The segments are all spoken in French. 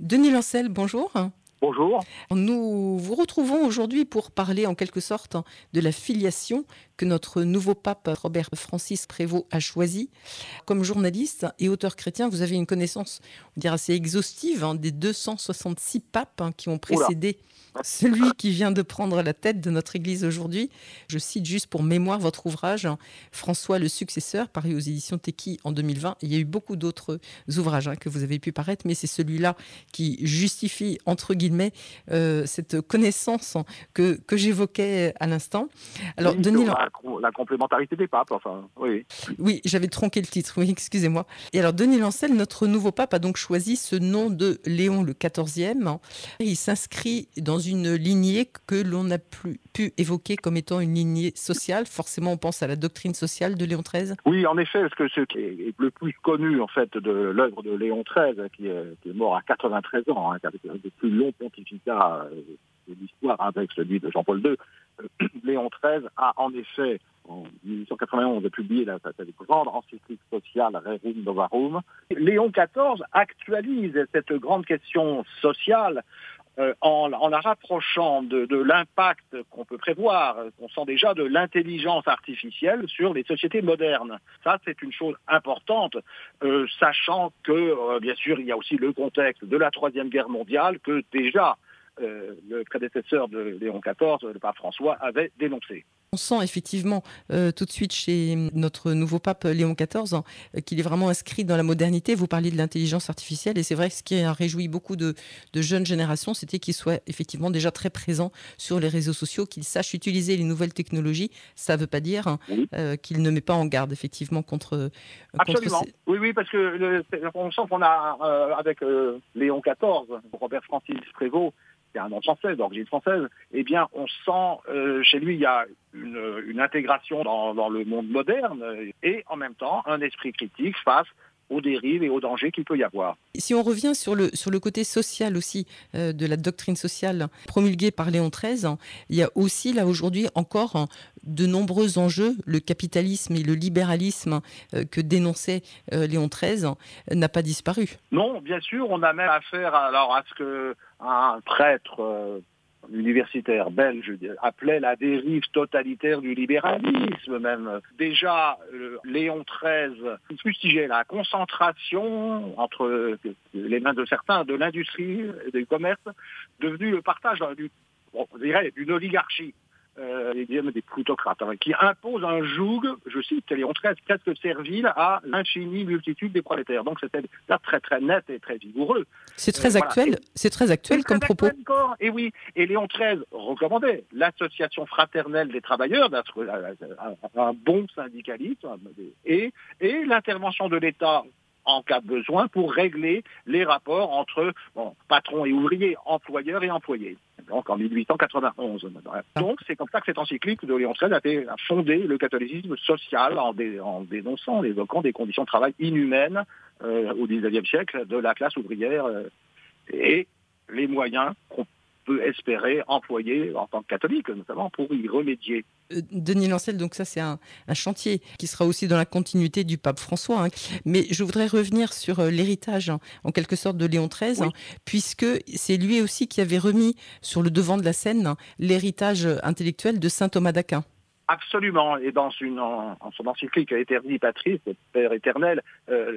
Denis Lancel, bonjour. Bonjour. Nous vous retrouvons aujourd'hui pour parler en quelque sorte de la filiation que notre nouveau pape Robert Francis Prévost a choisi. Comme journaliste et auteur chrétien, vous avez une connaissance, on dirait assez exhaustive, des 266 papes qui ont Oula. précédé celui qui vient de prendre la tête de notre Église aujourd'hui. Je cite juste pour mémoire votre ouvrage, François le successeur, paru aux éditions Téqui en 2020. Il y a eu beaucoup d'autres ouvrages que vous avez pu paraître, mais c'est celui-là qui justifie, entre guillemets, cette connaissance que j'évoquais à l'instant. Alors, Oui, Denis, sur la complémentarité des papes, enfin, oui. oui, j'avais tronqué le titre, oui, excusez-moi. Et alors, Denis Lancel, notre nouveau pape, a donc choisi ce nom de Léon le XIVe. Il s'inscrit dans une lignée que l'on a pu évoquer comme étant une lignée sociale. Forcément, on pense à la doctrine sociale de Léon XIII. Oui, en effet, parce que ce qui est le plus connu, en fait, de l'œuvre de Léon XIII, qui est mort à 93 ans, qui a le plus long pontificat de l'histoire avec celui de Jean-Paul II, Léon XIII a en effet, en 1891, publié cette grande encyclique sociale Rerum Novarum. Léon XIV actualise cette grande question sociale en la rapprochant de l'impact qu'on peut prévoir, qu'on sent déjà de l'intelligence artificielle sur les sociétés modernes. Ça, c'est une chose importante, sachant que, bien sûr, il y a aussi le contexte de la Troisième Guerre mondiale que déjà le prédécesseur de Léon XIV, le pape François, avait dénoncé. On sent effectivement tout de suite chez notre nouveau pape Léon XIV qu'il est vraiment inscrit dans la modernité. Vous parliez de l'intelligence artificielle et c'est vrai que ce qui a réjoui beaucoup de jeunes générations, c'était qu'il soit effectivement déjà très présent sur les réseaux sociaux, qu'il sache utiliser les nouvelles technologies. Ça ne veut pas dire Oui. qu'il ne met pas en garde effectivement contre Absolument. ces... Oui, oui, parce que on sent qu'on a, avec Léon XIV, Robert Francis Prévost, qui est un nom français, d'origine française, eh bien, on sent chez lui, il y a une intégration dans le monde moderne et en même temps un esprit critique face aux dérives et aux dangers qu'il peut y avoir. Si on revient sur le côté social aussi de la doctrine sociale promulguée par Léon XIII, il y a aussi là aujourd'hui encore de nombreux enjeux. Le capitalisme et le libéralisme que dénonçait Léon XIII n'a pas disparu. Non, bien sûr, on a même affaire alors à ce que un prêtre universitaire belge appelait la dérive totalitaire du libéralisme même. Déjà, Léon XIII fustigeait la concentration entre les mains de certains de l'industrie et du commerce, devenu le partage d'une oligarchie. Des plutocrates, qui imposent un joug, je cite Léon XIII, presque servile à l'infinie multitude des prolétaires. Donc c'était là très très net et très vigoureux. C'est très actuel, Voilà. c'est très actuel comme propos. Encore. Et oui, et Léon XIII recommandait l'association fraternelle des travailleurs, un bon syndicalisme, et l'intervention de l'État en cas de besoin pour régler les rapports entre patrons et ouvriers, employeurs et employés. Donc en 1891. Donc c'est comme ça que cette encyclique de Léon XIII a fondé le catholicisme social en dénonçant, en évoquant des conditions de travail inhumaines au XIXe siècle de la classe ouvrière et les moyens qu'on peut espérer employer en tant que catholique, notamment pour y remédier. Denis Lancel, donc ça c'est un chantier qui sera aussi dans la continuité du pape François. Mais je voudrais revenir sur l'héritage en quelque sorte de Léon XIII, Oui. Puisque c'est lui aussi qui avait remis sur le devant de la scène l'héritage intellectuel de saint Thomas d'Aquin. Absolument. Et dans son encyclique Aeterni Patris, Père éternel,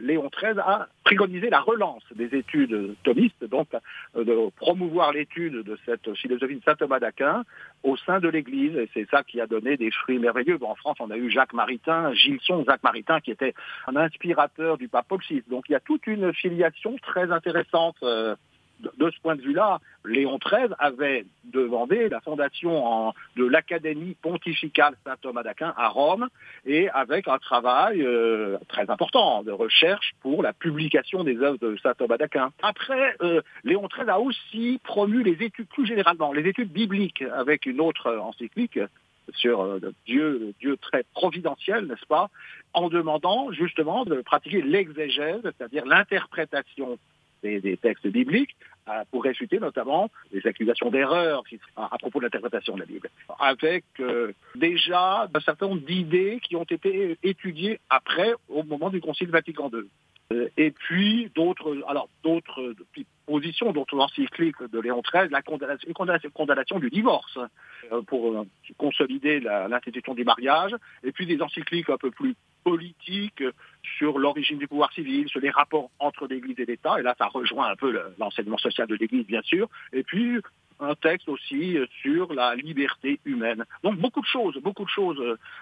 Léon XIII a préconisé la relance des études thomistes, donc de promouvoir l'étude de cette philosophie de saint Thomas d'Aquin au sein de l'Église. Et c'est ça qui a donné des fruits merveilleux. En France, on a eu Jacques Maritain, Gilson, Jacques Maritain, qui était un inspirateur du pape Paul VI. Donc il y a toute une filiation très intéressante. De ce point de vue-là, Léon XIII avait demandé la fondation de l'Académie pontificale Saint-Thomas d'Aquin à Rome, et avec un travail très important de recherche pour la publication des œuvres de Saint-Thomas d'Aquin. Après, Léon XIII a aussi promu les études, plus généralement, les études bibliques, avec une autre encyclique sur Dieu très providentiel, n'est-ce pas, en demandant justement de pratiquer l'exégèse, c'est-à-dire l'interprétation des textes bibliques, pour réfuter notamment les accusations d'erreur à propos de l'interprétation de la Bible, avec déjà un certain nombre d'idées qui ont été étudiées après, au moment du Concile Vatican II. Et puis d'autres position dont l'encyclique de Léon XIII, la condamnation du divorce, pour consolider l'institution du mariage, et puis des encycliques un peu plus politiques sur l'origine du pouvoir civil, sur les rapports entre l'Église et l'État, et là ça rejoint un peu l'enseignement social de l'Église bien sûr, et puis un texte aussi sur la liberté humaine. Donc beaucoup de choses.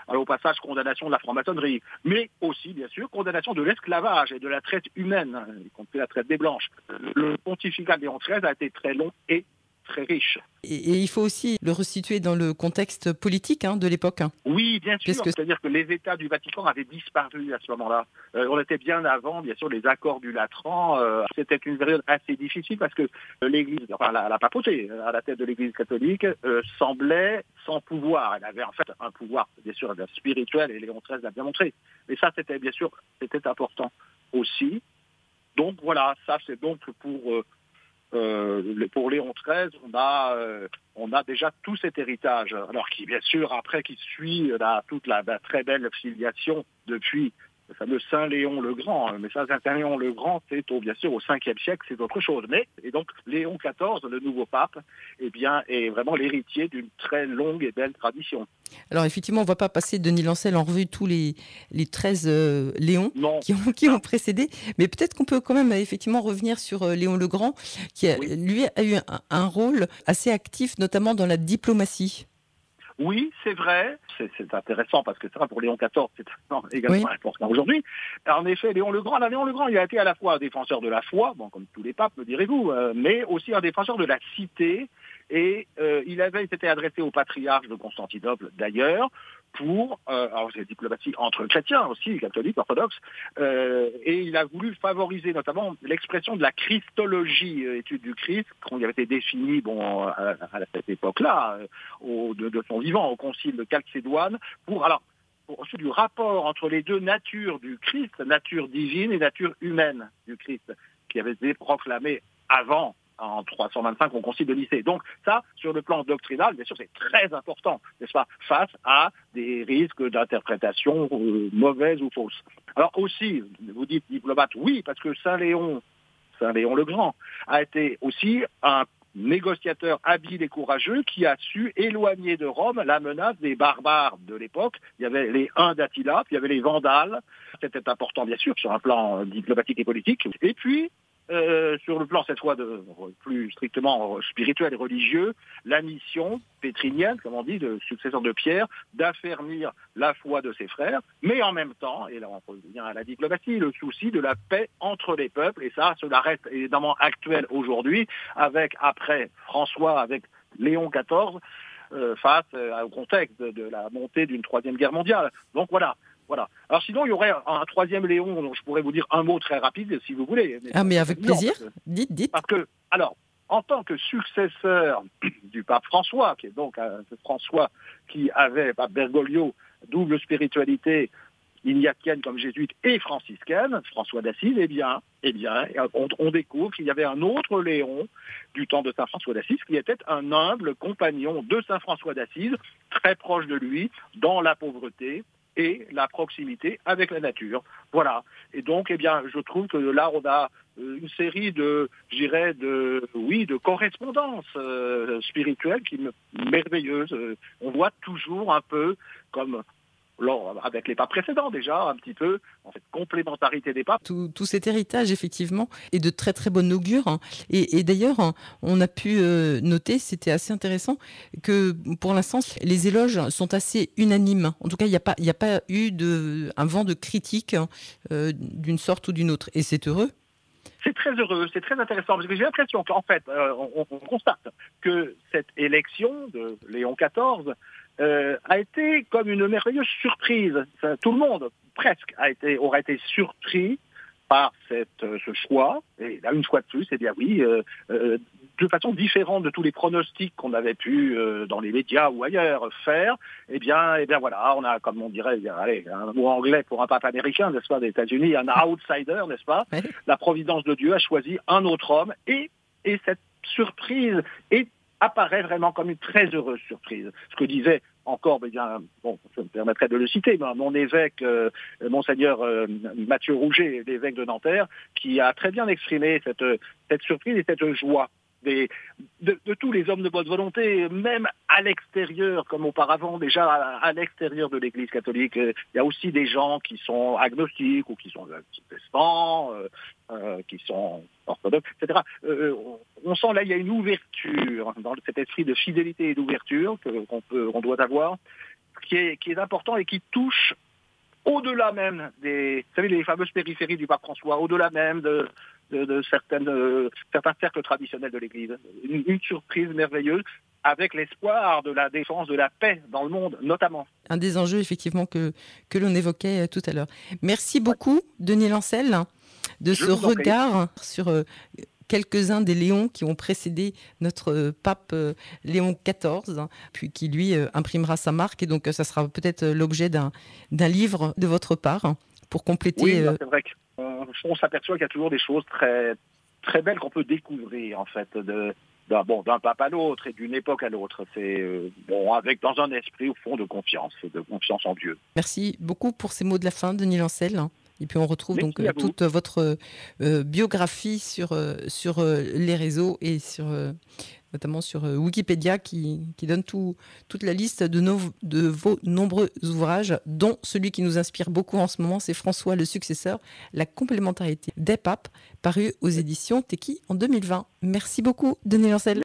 Au passage, condamnation de la franc-maçonnerie, mais aussi, bien sûr, condamnation de l'esclavage et de la traite humaine, y compris la traite des Blanches. Le pontificat de Léon XIII a été très long et très riche. Et il faut aussi le resituer dans le contexte politique de l'époque. Oui, bien sûr. C'est-à-dire que les États du Vatican avaient disparu à ce moment-là. On était bien avant, bien sûr, les accords du Latran. C'était une période assez difficile parce que l'Église, enfin la papauté, à la tête de l'Église catholique, semblait sans pouvoir. Elle avait en fait un pouvoir, bien sûr, spirituel, et Léon XIII l'a bien montré. Mais ça, c'était bien sûr, c'était important aussi. Donc voilà, ça c'est donc pour Léon XIII, on a déjà tout cet héritage. Alors qui, bien sûr, après, qui suit toute la très belle filiation depuis le fameux Saint Léon le Grand. Mais ça, Saint Léon le Grand, c'est bien sûr au 5e siècle, c'est autre chose. Et donc, Léon XIV, le nouveau pape, est vraiment l'héritier d'une très longue et belle tradition. Alors effectivement, on ne va pas passer Denis Lancel en revue tous les 13 Léons qui ont précédé, mais peut-être qu'on peut quand même effectivement revenir sur Léon le Grand, qui lui a eu un rôle assez actif, notamment dans la diplomatie. Oui, c'est vrai. C'est intéressant parce que ça, pour Léon XIV, c'est également important aujourd'hui. En effet, Léon le Grand, il a été à la fois un défenseur de la foi, comme tous les papes, me direz-vous, mais aussi un défenseur de la cité. Et il s'était adressé au patriarche de Constantinople, d'ailleurs, alors c'est la diplomatie entre chrétiens aussi, catholiques, orthodoxes, et il a voulu favoriser notamment l'expression de la christologie, étude du Christ, qui avait été définie à cette époque-là, de son vivant, au concile de Chalcédoine, pour du rapport entre les deux natures du Christ, nature divine et nature humaine du Christ, qui avait été proclamé avant, en 325 au concile de Nicée. Donc ça, sur le plan doctrinal, bien sûr, c'est très important, n'est-ce pas, face à des risques d'interprétation mauvaises ou fausses. Alors aussi, vous dites diplomate, oui, parce que Saint Léon le Grand, a été aussi un négociateur habile et courageux qui a su éloigner de Rome la menace des barbares de l'époque. Il y avait les Huns d'Attila, puis il y avait les Vandales. C'était important, bien sûr, sur un plan diplomatique et politique. Et puis, sur le plan, cette fois, plus strictement spirituel et religieux, la mission pétrinienne, comme on dit, de successeur de Pierre, d'affermir la foi de ses frères, mais en même temps, et là on revient à la diplomatie, le souci de la paix entre les peuples, et ça, cela reste évidemment actuel aujourd'hui, après François, avec Léon XIV, face au contexte de la montée d'une 3e guerre mondiale. Donc voilà. Alors sinon, il y aurait un 3e Léon, dont je pourrais vous dire un mot très rapide, si vous voulez. Mais avec plaisir. Dites. Parce que, en tant que successeur du pape François, qui est donc François qui avait, pape Bergoglio, double spiritualité ignatienne comme jésuite et franciscaine, François d'Assise, on découvre qu'il y avait un autre Léon du temps de Saint François d'Assise qui était un humble compagnon de Saint François d'Assise, très proche de lui, dans la pauvreté et la proximité avec la nature. Voilà. Et donc, je trouve que là, on a une série de correspondances spirituelles merveilleuses. On voit toujours un peu comme avec les papes précédents déjà, un petit peu, en fait, complémentarité des papes. Tout cet héritage, effectivement, est de très très bonne augure. Et d'ailleurs, on a pu noter, c'était assez intéressant, que pour l'instant, les éloges sont assez unanimes. En tout cas, il n'y a pas eu un vent de critique d'une sorte ou d'une autre. Et c'est heureux. C'est très heureux, c'est très intéressant, parce que j'ai l'impression qu'en fait, on constate que cette élection de Léon XIV a été comme une merveilleuse surprise. Tout le monde, presque, aura été surpris par ce choix. Et là, une fois de plus, de façon différente de tous les pronostics qu'on avait pu, dans les médias ou ailleurs, faire, voilà, on a, comme on dirait, un mot anglais pour un pape américain, n'est-ce pas, des États-Unis, un outsider, n'est-ce pas? La providence de Dieu a choisi un autre homme, et cette surprise est apparaît vraiment comme une très heureuse surprise. Ce que disait encore, je me permettrai de le citer, mon évêque, monseigneur Mathieu Rouget, l'évêque de Nanterre, qui a très bien exprimé cette surprise et cette joie de tous les hommes de bonne volonté, même à l'extérieur, comme auparavant, déjà à l'extérieur de l'Église catholique. Il y a aussi des gens qui sont agnostiques ou qui sont protestants, qui sont orthodoxes, etc. On sent là, il y a une ouverture, dans cet esprit de fidélité et d'ouverture qu'on doit avoir, qui est important et qui touche au-delà même vous savez, les fameuses périphéries du pape François, au-delà même de certains cercles traditionnels de l'Église. Une surprise merveilleuse avec l'espoir de la défense de la paix dans le monde, notamment. Un des enjeux, effectivement, que l'on évoquait tout à l'heure. Merci beaucoup, Denis Lancel, de ce regard sur quelques-uns des Léons qui ont précédé notre pape Léon XIV, puis qui, lui, imprimera sa marque. Et donc, ça sera peut-être l'objet d'un livre de votre part pour compléter... Oui, c'est vrai qu'on s'aperçoit qu'il y a toujours des choses très, très belles qu'on peut découvrir, en fait, d'un pape à l'autre et d'une époque à l'autre. C'est avec dans un esprit, au fond, de confiance en Dieu. Merci beaucoup pour ces mots de la fin, Denis Lancel. Et puis on retrouve donc toute votre biographie sur les réseaux et notamment sur Wikipédia qui donne toute la liste de vos nombreux ouvrages, dont celui qui nous inspire beaucoup en ce moment, c'est François le Successeur, la complémentarité des papes, paru aux éditions Tekkie en 2020. Merci beaucoup, Denis Lancel.